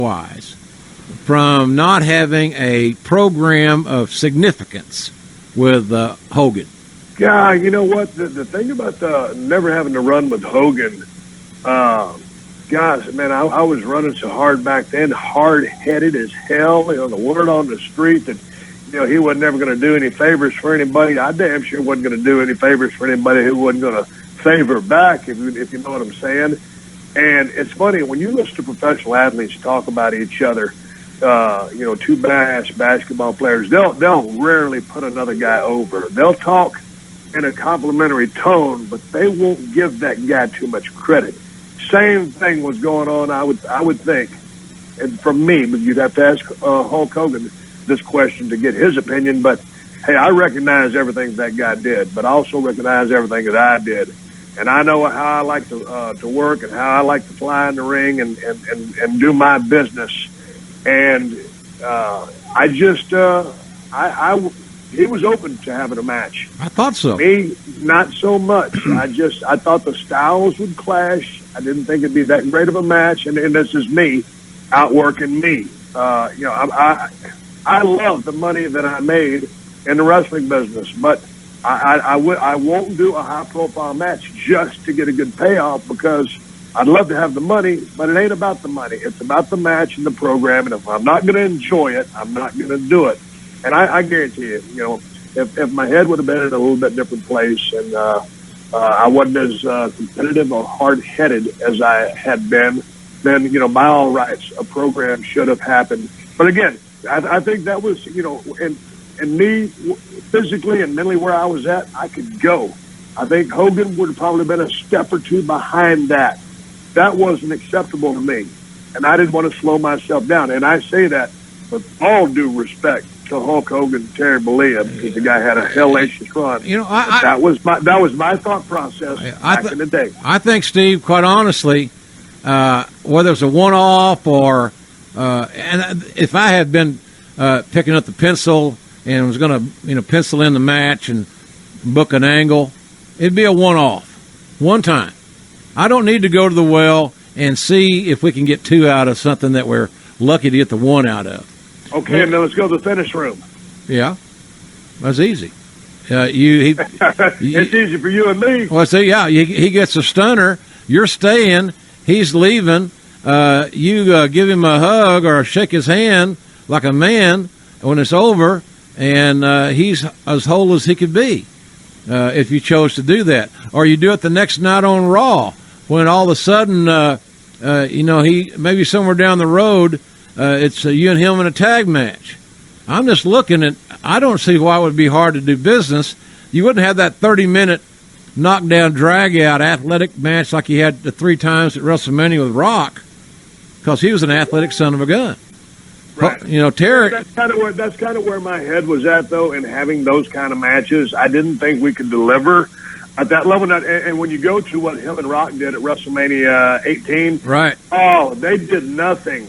wise from not having a program of significance with Hogan? Yeah, you know what? The thing about never having to run with Hogan, gosh, man, I was running so hard back then, hard-headed as hell. You know, the word on the street that, you know, he wasn't ever going to do any favors for anybody. I damn sure wasn't going to do any favors for anybody who wasn't going to favor back, if you know what I'm saying. And it's funny, when you listen to professional athletes talk about each other, you know, two basketball players, they'll rarely put another guy over. They'll talk in a complimentary tone, but they won't give that guy too much credit. Same thing was going on, I would think, and from me, but you'd have to ask Hulk Hogan this question to get his opinion. But hey, I recognize everything that guy did, but I also recognize everything that I did, and I know how I like to work and how I like to fly in the ring and do my business. And I just he was open to having a match. I thought so. Me, not so much. I thought the styles would clash. I didn't think it'd be that great of a match, and this is me outworking me. You know, I love the money that I made in the wrestling business, but I won't do a high-profile match just to get a good payoff, because I'd love to have the money, but it ain't about the money. It's about the match and the program, and if I'm not going to enjoy it, I'm not going to do it. And I guarantee you, you know, if my head would have been in a little bit different place and I wasn't as competitive or hard-headed as I had been, then, you know, by all rights, a program should have happened. But again, I think that was, you know, and me physically and mentally where I was at, I could go. I think Hogan would have probably been a step or two behind that. That wasn't acceptable to me, and I didn't want to slow myself down. And I say that with all due respect to Hulk Hogan and Terry Bollea, because the guy had a hellacious run. You know, that was my thought process back in the day. I think, Steve, quite honestly, whether it's a one-off or and if I had been picking up the pencil and was going to, you know, pencil in the match and book an angle, it'd be a one-off, one time. I don't need to go to the well and see if we can get two out of something that we're lucky to get the one out of. Okay, now let's go to the finish room. Yeah, that's easy. It's easy for you and me. Well, see, yeah, he gets a stunner. You're staying. He's leaving. You give him a hug or shake his hand like a man when it's over, and he's as whole as he could be if you chose to do that. Or you do it the next night on Raw when all of a sudden, you know, he maybe somewhere down the road, it's you and him in a tag match. I'm just looking at, I don't see why it would be hard to do business. You wouldn't have that 30-minute knockdown, drag-out athletic match like he had the 3 times at WrestleMania with Rock, because he was an athletic son of a gun. Right. You know, Terry. That's kind of where my head was at, though, in having those kind of matches. I didn't think we could deliver at that level. And when you go to what him and Rock did at WrestleMania 18, right? Oh, they did nothing.